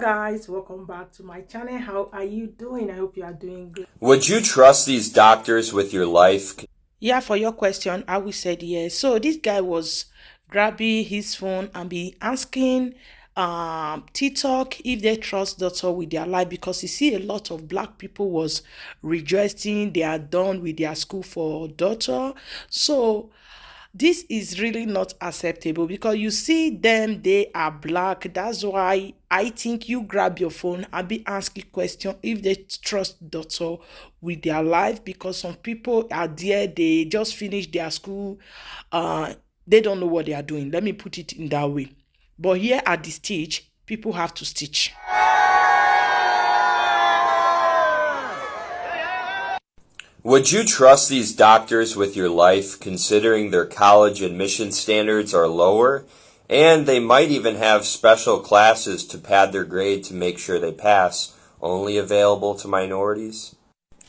Guys, welcome back to my channel. How are you doing? I hope you are doing good. Would you trust these doctors with your life? Yeah, for your question, I will say yes. So this guy was grabbing his phone and be asking TikTok if they trust doctor with their life, because you see a lot of black people was rejoicing they are done with their school for doctor. So this is really not acceptable, because you see them, they are black. That's why I think you grab your phone and be asking question if they trust doctor with their life, because some people are there, they just finished their school, they don't know what they are doing. Let me put it in that way. But here at the stage, people have to stitch. Would you trust these doctors with your life, considering their college admission standards are lower, and they might even have special classes to pad their grade to make sure they pass, only available to minorities?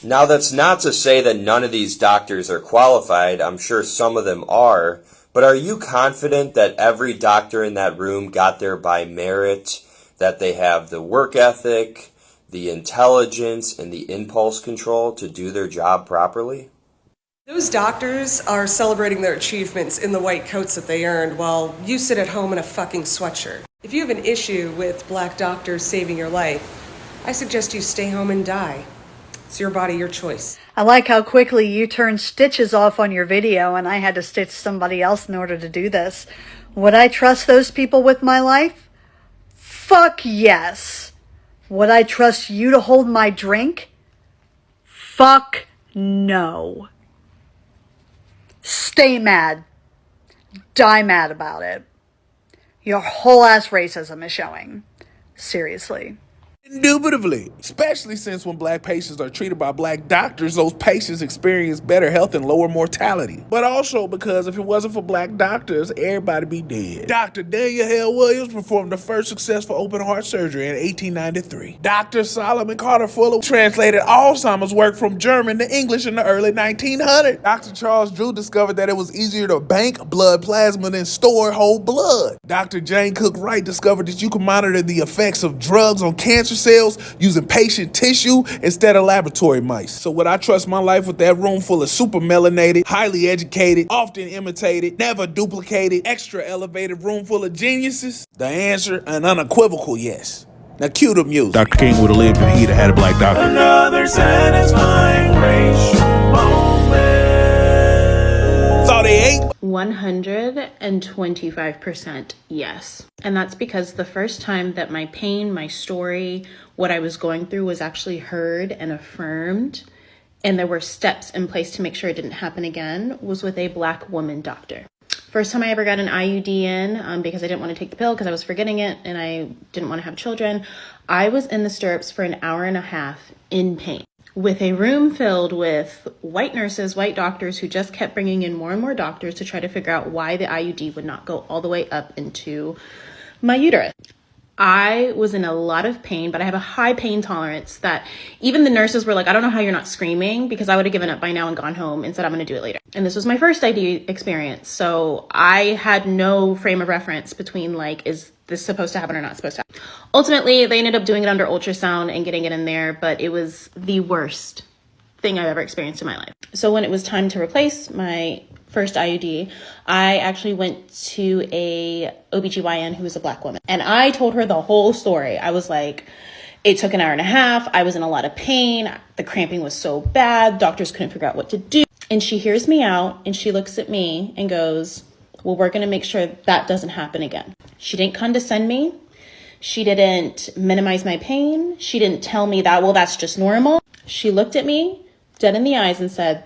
Now, that's not to say that none of these doctors are qualified. I'm sure some of them are. But are you confident that every doctor in that room got there by merit, that they have the work ethic, the intelligence, and the impulse control to do their job properly? Those doctors are celebrating their achievements in the white coats that they earned, while you sit at home in a fucking sweatshirt. If you have an issue with black doctors saving your life, I suggest you stay home and die. It's your body, your choice. I like how quickly you turned stitches off on your video and I had to stitch somebody else in order to do this. Would I trust those people with my life? Fuck yes. Would I trust you to hold my drink? Fuck no. Stay mad. Die mad about it. Your whole ass racism is showing. Seriously. Indubitably, especially since when black patients are treated by black doctors, those patients experience better health and lower mortality. But also because if it wasn't for black doctors, everybody be dead. Dr. Daniel Hale Williams performed the first successful open heart surgery in 1893. Dr. Solomon Carter Fuller translated Alzheimer's work from German to English in the early 1900s. Dr. Charles Drew discovered that it was easier to bank blood plasma than store whole blood. Dr. Jane Cook Wright discovered that you can monitor the effects of drugs on cancer cells using patient tissue instead of laboratory mice. So would I trust my life with that room full of super melanated, highly educated, often imitated, never duplicated, extra elevated room full of geniuses? The answer, an unequivocal yes. Now cue the music. Dr. King would have lived if he'd have had a black doctor. Another satisfying racial moment. Thought he ate. 125% yes. And that's because the first time that my pain, my story, what I was going through was actually heard and affirmed, and there were steps in place to make sure it didn't happen again, was with a black woman doctor. First time I ever got an IUD in, because I didn't want to take the pill because I was forgetting it and I didn't want to have children, I was in the stirrups for an hour and a half in pain, with a room filled with white nurses, white doctors who just kept bringing in more and more doctors to try to figure out why the IUD would not go all the way up into my uterus. I was in a lot of pain, but I have a high pain tolerance that even the nurses were like, I don't know how you're not screaming, because I would have given up by now and gone home and said, I'm going to do it later. And this was my first ID experience. So I had no frame of reference between like, is this supposed to happen or not supposed to happen? Ultimately, they ended up doing it under ultrasound and getting it in there, but it was the worst thing I've ever experienced in my life. So when it was time to replace my first IUD, I actually went to a OBGYN who was a black woman. And I told her the whole story. I was like, it took an hour and a half. I was in a lot of pain. The cramping was so bad. Doctors couldn't figure out what to do. And she hears me out and she looks at me and goes, well, we're going to make sure that doesn't happen again. She didn't condescend me. She didn't minimize my pain. She didn't tell me that, well, that's just normal. She looked at me dead in the eyes and said,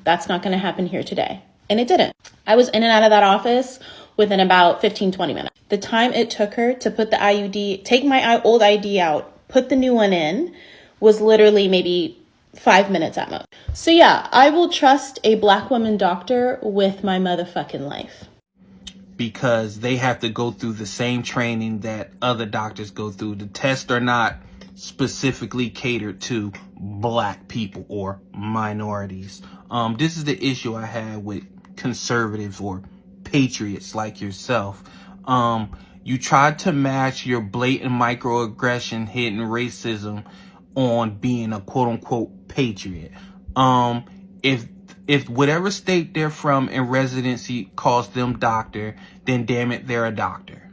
that's not going to happen here today. And it didn't. I was in and out of that office within about 15, 20 minutes. The time it took her to put the IUD, take my old ID out, put the new one in, was literally maybe 5 minutes at most. So yeah, I will trust a black woman doctor with my motherfucking life. Because they have to go through the same training that other doctors go through. The tests are not specifically catered to black people or minorities. This is the issue I had with conservatives or patriots like yourself. You tried to match your blatant microaggression, hidden racism on being a quote unquote patriot. If whatever state they're from in residency calls them doctor, then damn it, they're a doctor.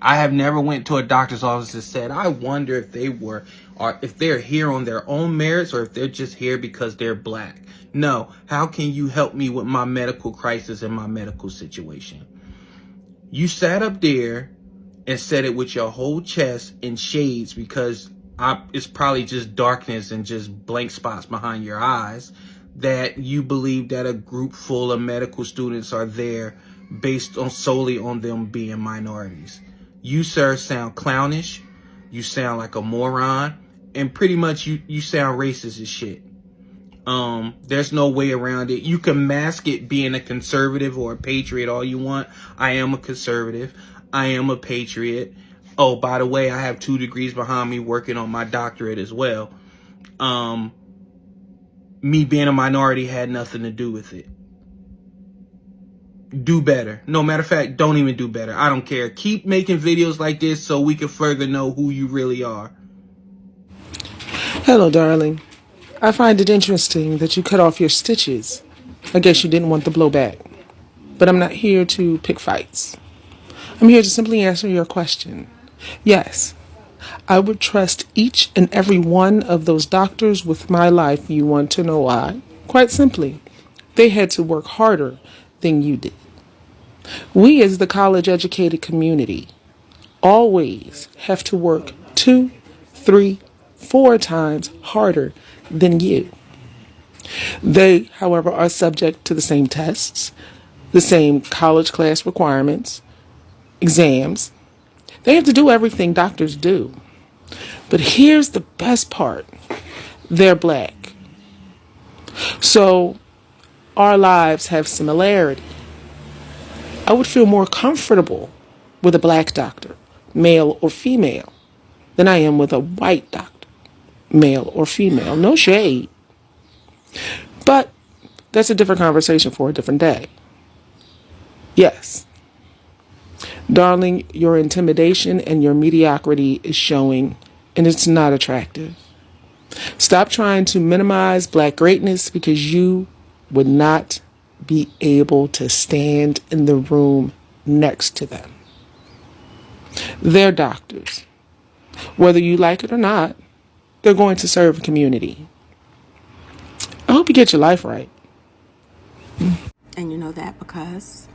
I have never went to a doctor's office and said, I wonder if if they're here on their own merits or if they're just here because they're black. No, how can you help me with my medical crisis and my medical situation? You sat up there and said it with your whole chest in shades because it's probably just darkness and just blank spots behind your eyes, that you believe that a group full of medical students are there based on solely on them being minorities. You, sir, sound clownish. You sound like a moron. And pretty much you sound racist as shit. There's no way around it. You can mask it being a conservative or a patriot all you want. I am a conservative. I am a patriot. Oh, by the way, I have 2 degrees behind me working on my doctorate as well. Me being a minority had nothing to do with it. Do better. No, matter of fact, don't even do better. I don't care. Keep making videos like this so we can further know who you really are. Hello, darling. I find it interesting that you cut off your stitches. I guess you didn't want the blowback. But I'm not here to pick fights. I'm here to simply answer your question. Yes, I would trust each and every one of those doctors with my life. You want to know why? Quite simply, they had to work harder than you did. We as the college-educated community always have to work 2, 3, 4 times harder than you. They, however, are subject to the same tests, the same college class requirements, exams. They have to do everything doctors do. But here's the best part. They're black. So our lives have similarity. I would feel more comfortable with a black doctor, male or female, than I am with a white doctor, male or female. No shade. But that's a different conversation for a different day. Yes. Darling, your intimidation and your mediocrity is showing, and it's not attractive. Stop trying to minimize black greatness because you would not be able to stand in the room next to them. They're doctors. Whether you like it or not, they're going to serve a community. I hope you get your life right. And you know that because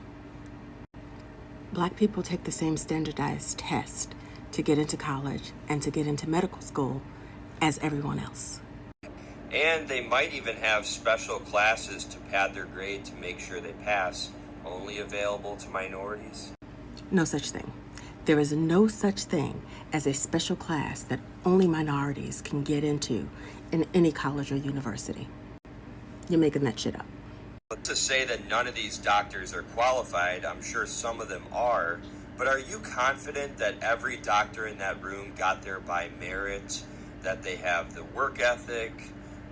black people take the same standardized test to get into college and to get into medical school as everyone else. And they might even have special classes to pad their grade to make sure they pass, only available to minorities. No such thing. There is no such thing as a special class that only minorities can get into in any college or university. You're making that shit up. To say that none of these doctors are qualified, I'm sure some of them are, but are you confident that every doctor in that room got there by merit, that they have the work ethic,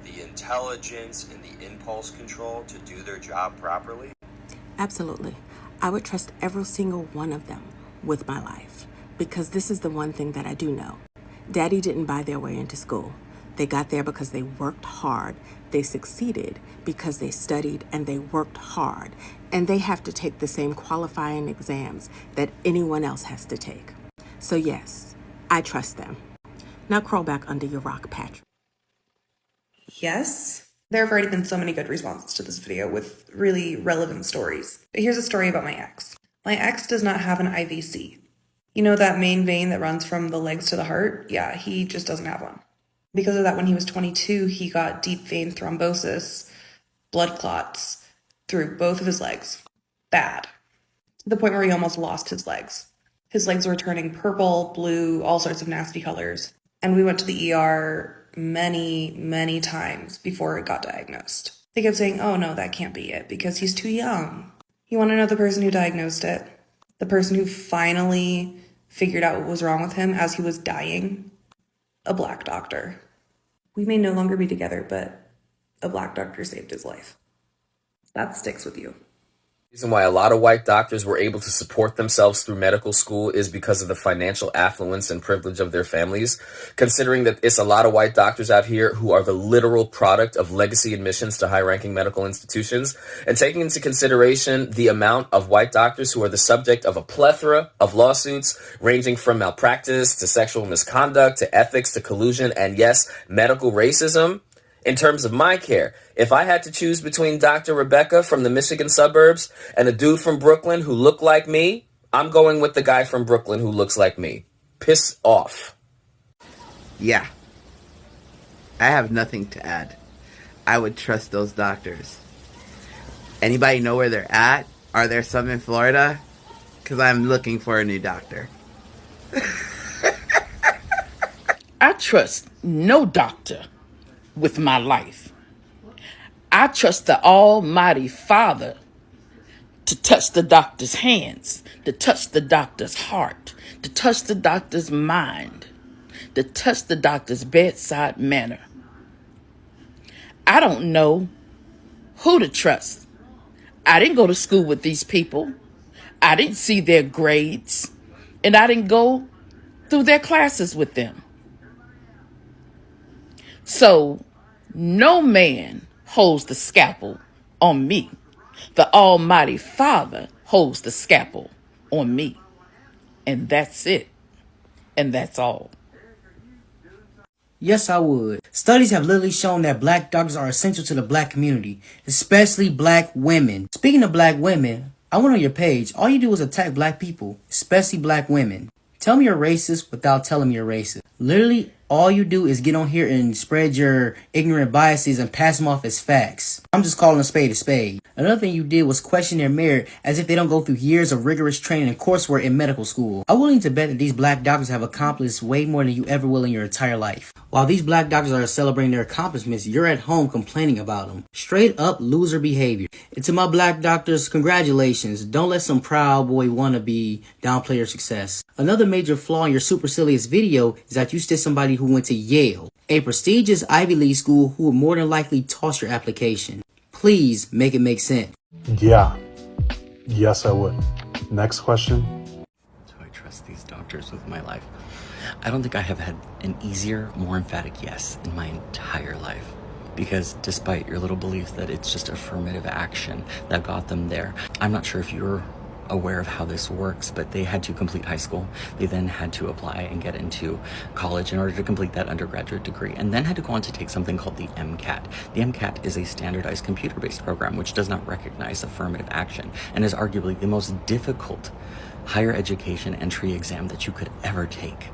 the intelligence, and the impulse control to do their job properly? Absolutely. I would trust every single one of them with my life, because this is the one thing that I do know. Daddy didn't buy their way into school. They got there because they worked hard. They succeeded because they studied and they worked hard. And they have to take the same qualifying exams that anyone else has to take. So yes, I trust them. Now crawl back under your rock, Patrick. Yes. There have already been so many good responses to this video with really relevant stories. But here's a story about my ex. My ex does not have an IVC. You know that main vein that runs from the legs to the heart? Yeah, he just doesn't have one. Because of that, when he was 22, he got deep vein thrombosis, blood clots, through both of his legs. Bad. To the point where he almost lost his legs. His legs were turning purple, blue, all sorts of nasty colors. And we went to the ER many, many times before it got diagnosed. They kept saying, oh no, that can't be it because he's too young. You want to know the person who diagnosed it? The person who finally figured out what was wrong with him as he was dying? A black doctor. We may no longer be together, but a black doctor saved his life. That sticks with you. The reason why a lot of white doctors were able to support themselves through medical school is because of the financial affluence and privilege of their families. Considering that it's a lot of white doctors out here who are the literal product of legacy admissions to high-ranking medical institutions, and taking into consideration the amount of white doctors who are the subject of a plethora of lawsuits ranging from malpractice to sexual misconduct to ethics to collusion and, yes, medical racism. In terms of my care, if I had to choose between Dr. Rebecca from the Michigan suburbs and a dude from Brooklyn who looked like me, I'm going with the guy from Brooklyn who looks like me. Piss off. Yeah. I have nothing to add. I would trust those doctors. Anybody know where they're at? Are there some in Florida? Because I'm looking for a new doctor. I trust no doctor with my life. I trust the Almighty Father to touch the doctor's hands, to touch the doctor's heart, to touch the doctor's mind, to touch the doctor's bedside manner. I don't know who to trust. I didn't go to school with these people. I didn't see their grades, and I didn't go through their classes with them. So, no man holds the scalpel on me. The Almighty Father holds the scalpel on me. And that's it. And that's all. Yes, I would. Studies have literally shown that black doctors are essential to the black community, especially black women. Speaking of black women, I went on your page. All you do is attack black people, especially black women. Tell me you're racist without telling me you're racist. Literally, all you do is get on here and spread your ignorant biases and pass them off as facts. I'm just calling a spade a spade. Another thing you did was question their merit as if they don't go through years of rigorous training and coursework in medical school. I'm willing to bet that these black doctors have accomplished way more than you ever will in your entire life. While these black doctors are celebrating their accomplishments, you're at home complaining about them. Straight up loser behavior. And to my black doctors, congratulations. Don't let some proud boy wannabe downplay your success. Another major flaw in your supercilious video is that you still somebody who went to Yale, a prestigious Ivy League school who would more than likely toss your application. Please make it make sense. Yeah. Yes, I would. Next question. Do I trust these doctors with my life? I don't think I have had an easier, more emphatic yes in my entire life. Because despite your little belief that it's just affirmative action that got them there, I'm not sure if you're aware of how this works, but they had to complete high school. They then had to apply and get into college in order to complete that undergraduate degree, and then had to go on to take something called the MCAT. The MCAT is a standardized computer-based program which does not recognize affirmative action and is arguably the most difficult higher education entry exam that you could ever take.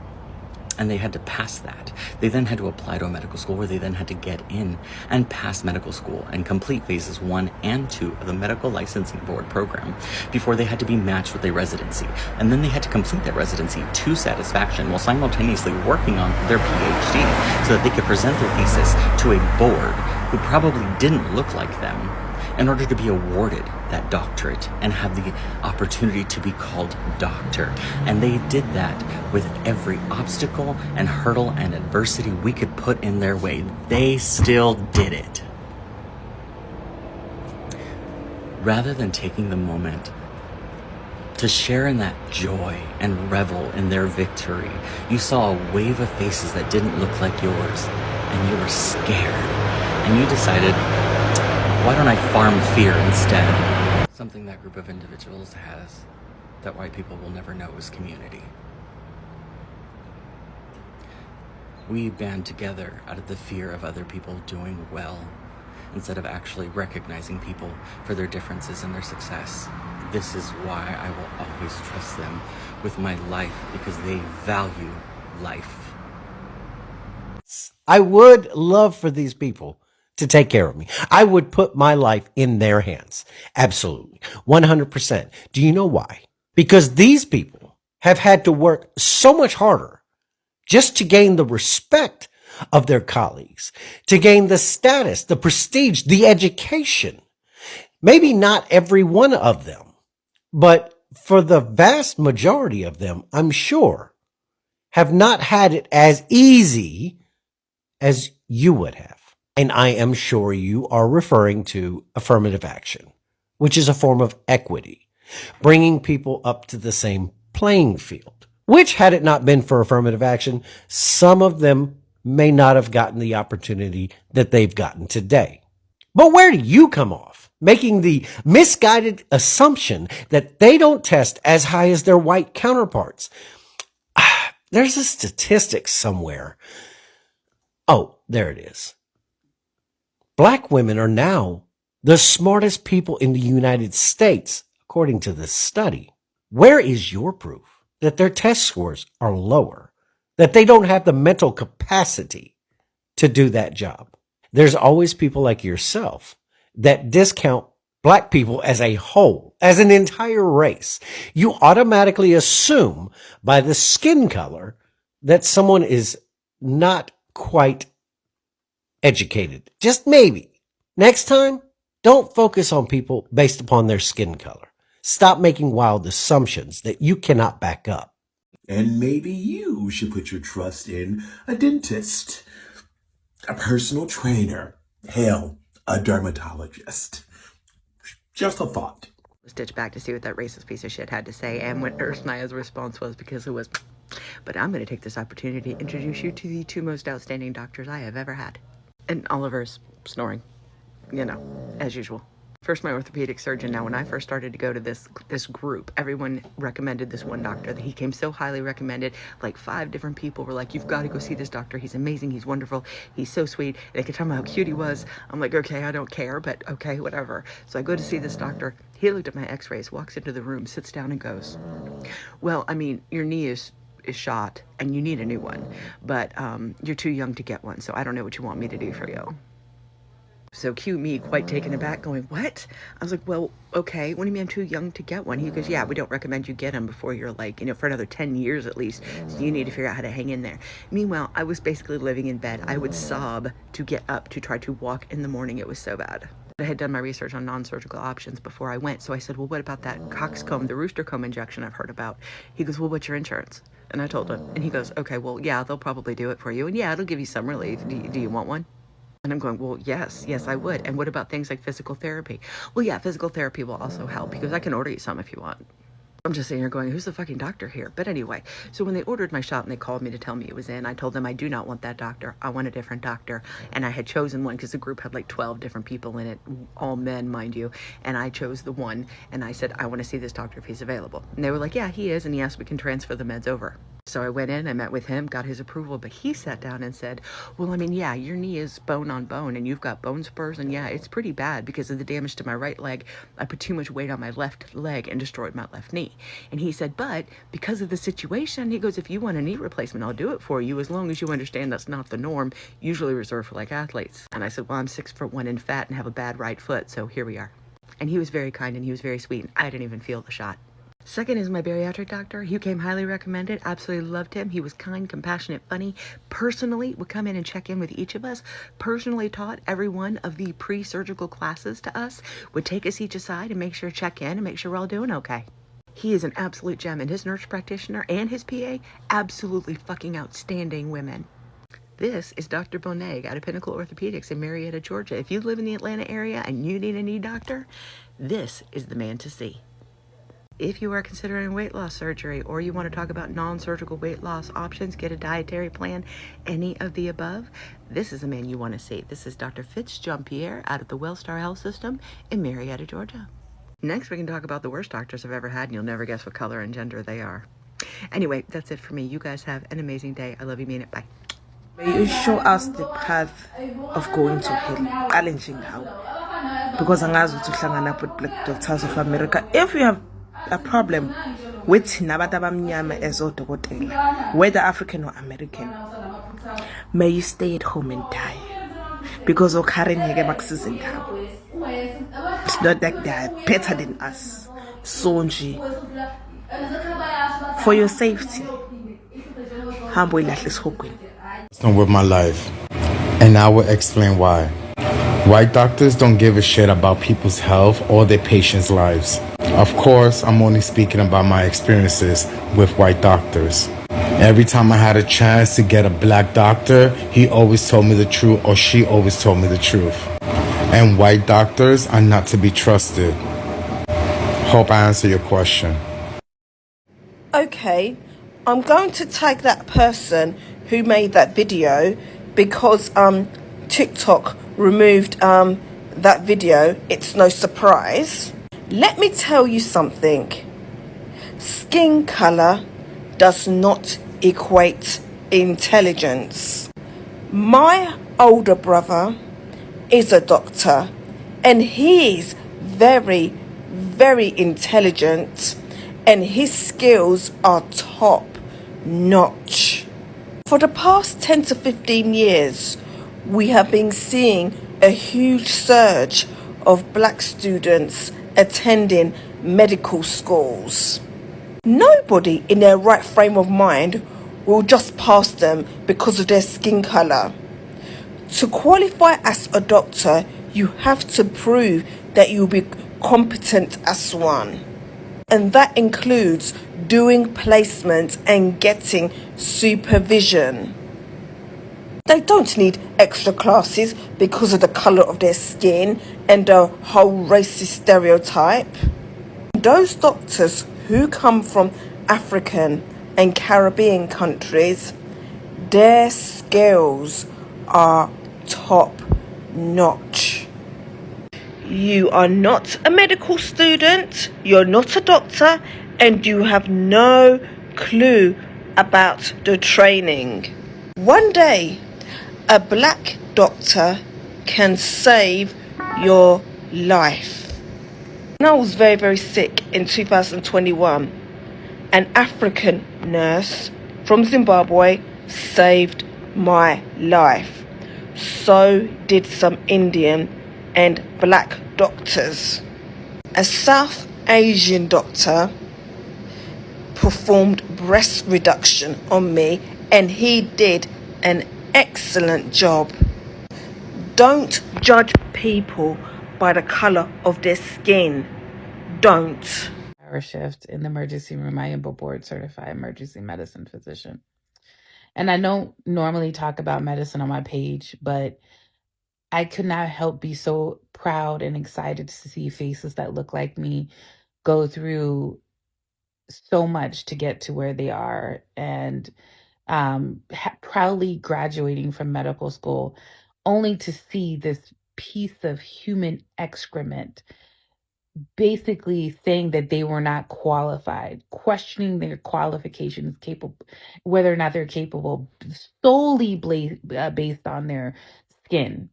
And they had to pass that. They then had to apply to a medical school where they then had to get in and pass medical school and complete phases 1 and 2 of the medical licensing board program before they had to be matched with a residency. And then they had to complete that residency to satisfaction while simultaneously working on their PhD so that they could present their thesis to a board who probably didn't look like them in order to be awarded that doctorate and have the opportunity to be called doctor. And they did that with every obstacle and hurdle and adversity we could put in their way. They still did it. Rather than taking the moment to share in that joy and revel in their victory, you saw a wave of faces that didn't look like yours, and you were scared. And you decided, why don't I farm fear instead? Something that group of individuals has that white people will never know is community. We band together out of the fear of other people doing well instead of actually recognizing people for their differences and their success. This is why I will always trust them with my life, because they value life. I would love for these people to take care of me. I would put my life in their hands. Absolutely. 100%. Do you know why? Because these people have had to work so much harder just to gain the respect of their colleagues, to gain the status, the prestige, the education. Maybe not every one of them, but for the vast majority of them, I'm sure, have not had it as easy as you would have. And I am sure you are referring to affirmative action, which is a form of equity, bringing people up to the same playing field, which, had it not been for affirmative action, some of them may not have gotten the opportunity that they've gotten today. But where do you come off? Making the misguided assumption that they don't test as high as their white counterparts. There's a statistic somewhere. Oh, there it is. Black women are now the smartest people in the United States, according to this study. Where is your proof that their test scores are lower, that they don't have the mental capacity to do that job? There's always people like yourself that discount Black people as a whole, as an entire race. You automatically assume by the skin color that someone is not quite educated. Just maybe. Next time, don't focus on people based upon their skin color. Stop making wild assumptions that you cannot back up. And maybe you should put your trust in a dentist, a personal trainer, hell, a dermatologist. Just a thought. Stitch back to see what that racist piece of shit had to say, and what Naya's response was, because it was, but I'm going to take this opportunity to introduce you to the two most outstanding doctors I have ever had. And Oliver's snoring, you know, as usual. First, my orthopedic surgeon. Now, when I first started to go to this group, everyone recommended this one doctor. He came so highly recommended. Like 5 different people were like, "You've got to go see this doctor. He's amazing. He's wonderful. He's so sweet." They could tell me how cute he was. I'm like, okay, I don't care, but okay, whatever. So I go to see this doctor. He looked at my x-rays, walks into the room, sits down and goes, "Well, I mean, your knee is shot and you need a new one, but you're too young to get one. So I don't know what you want me to do for you." So cue me, quite taken aback, going, "What?" I was like, "Well, okay, what do you mean I'm too young to get one?" He goes, "Yeah, we don't recommend you get them before you're like, you know, for another 10 years at least. So you need to figure out how to hang in there." Meanwhile, I was basically living in bed. I would sob to get up to try to walk in the morning. It was so bad. I had done my research on non-surgical options before I went. So I said, "Well, what about that coxcomb, the rooster comb injection I've heard about?" He goes, "Well, what's your insurance?" And I told him, and he goes, "Okay, well, yeah, they'll probably do it for you. And yeah, it'll give you some relief. Do you want one?" And I'm going, "Well, yes, I would. And what about things like physical therapy?" "Well, yeah, physical therapy will also help because I can order you some if you want." I'm just sitting here going, who's the fucking doctor here? But anyway, so when they ordered my shot and they called me to tell me it was in, I told them I do not want that doctor. I want a different doctor. And I had chosen one because the group had like 12 different people in it, all men, mind you. And I chose the one and I said, "I want to see this doctor if he's available." And they were like, "Yeah, he is." And yes, we can transfer the meds over. So I went in, I met with him, got his approval, but he sat down and said, "Well, I mean, yeah, your knee is bone on bone and you've got bone spurs, and yeah, it's pretty bad because of the damage to my right leg. I put too much weight on my left leg and destroyed my left knee." And he said, "But because of the situation," he goes, "if you want a knee replacement, I'll do it for you as long as you understand that's not the norm, usually reserved for like athletes." And I said, "Well, I'm 6'1" and fat and have a bad right foot, so here we are." And he was very kind and he was very sweet, and I didn't even feel the shot. Second is my bariatric doctor. He came highly recommended. Absolutely loved him. He was kind, compassionate, funny. Personally would come in and check in with each of us. Personally taught every one of the pre-surgical classes to us. Would take us each aside and make sure to check in and make sure we're all doing okay. He is an absolute gem, and his nurse practitioner and his PA, absolutely fucking outstanding women. This is Dr. B1âck out of Pinnacle Orthopedics in Marietta, Georgia. If you live in the Atlanta area and you need a knee doctor, this is the man to see. If you are considering weight loss surgery or you want to talk about non-surgical weight loss options, get a dietary plan, any of the above, this is the man you want to see. This is Dr. Fitzjean-Pierre out of the Wellstar Health System in Marietta, Georgia. Next, we can talk about the worst doctors I've ever had, and you'll never guess what color and gender they are. Anyway, that's it for me. You guys have an amazing day. I love you, mean it. Bye. May you show us the path of going to hell. Challenging how. Because angazi ukuthi uhlangana with Black Doctors of America. If you have a problem with nabantu abamnyama as odokotela, whether African or American, may you stay at home and die. Because it's not that they are better than us. So for your safety, with my life, and I will explain why. White doctors don't give a shit about people's health or their patients' lives. Of course, I'm only speaking about my experiences with white doctors. Every time I had a chance to get a black doctor, he always told me the truth, or she always told me the truth. And white doctors are not to be trusted. Hope I answered your question. Okay, I'm going to tag that person who made that video because TikTok removed that video. It's no surprise. Let me tell you something. Skin color does not equate intelligence. My older brother is a doctor and he is very, very intelligent and his skills are top notch. For the past 10 to 15 years, we have been seeing a huge surge of black students attending medical schools. Nobody in their right frame of mind will just pass them because of their skin color. To qualify as a doctor, you have to prove that you'll be competent as one. And that includes doing placement and getting supervision. They don't need extra classes because of the color of their skin and the whole racist stereotype. Those doctors who come from African and Caribbean countries, their skills are top notch. You are not a medical student, you're not a doctor, and you have no clue about the training. One day, a black doctor can save your life. When I was very, very sick in 2021, an African nurse from Zimbabwe saved my life. So did some Indian and black doctors. A South Asian doctor performed breast reduction on me and he did an excellent job. Don't judge people by the color of their skin. Don't. Hour shift in the emergency room. I am a board certified emergency medicine physician. And I don't normally talk about medicine on my page, but I could not help be so proud and excited to see faces that look like me go through so much to get to where they are, and proudly graduating from medical school, only to see this piece of human excrement basically saying that they were not qualified, questioning their qualifications, capable, whether or not they're capable, solely based on their skin.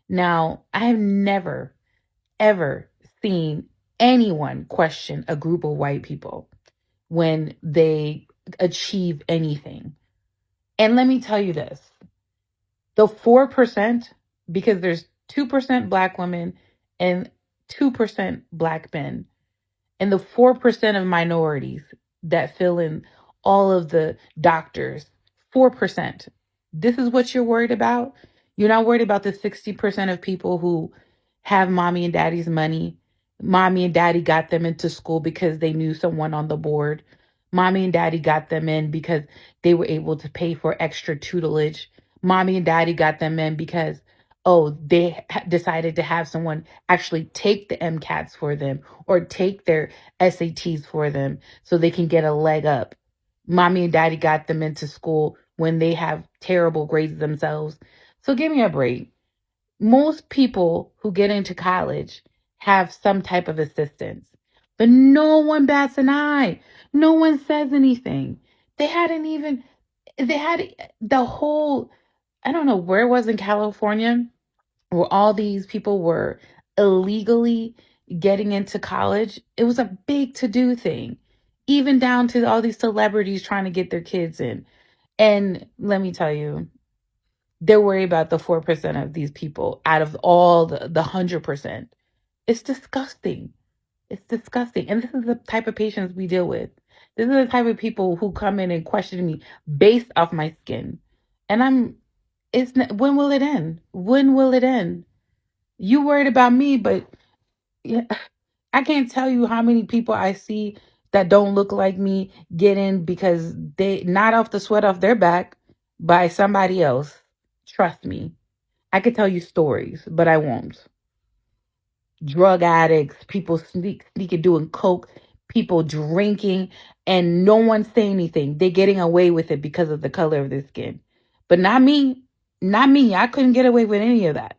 Now, I have never, ever seen anyone question a group of white people when they achieve anything. And let me tell you this, the 4%, because there's 2% black women and 2% black men, and the 4% of minorities that fill in all of the doctors, 4%. This is what you're worried about? You're not worried about the 60% of people who have mommy and daddy's money. Mommy and daddy got them into school because they knew someone on the board. Mommy and daddy got them in because they were able to pay for extra tutelage. Mommy and daddy got them in because, they decided to have someone actually take the MCATs for them or take their SATs for them so they can get a leg up. Mommy and daddy got them into school when they have terrible grades themselves. So give me a break. Most people who get into college have some type of assistance, but no one bats an eye. No one says anything. They had the whole, I don't know where it was in California, where all these people were illegally getting into college. It was a big to-do thing, even down to all these celebrities trying to get their kids in. And let me tell you, they're worried about the 4% of these people out of all the 100%. It's disgusting. It's disgusting. And this is the type of patients we deal with. This is the type of people who come in and question me based off my skin. And when will it end? When will it end? You worried about me, but yeah, I can't tell you how many people I see that don't look like me get in because they not off the sweat off their back by somebody else. Trust me. I could tell you stories, but I won't. drug addicts, people sneaking doing coke, people drinking, and no one's saying anything. They're getting away with it because of the color of their skin. But not me. Not me. I couldn't get away with any of that.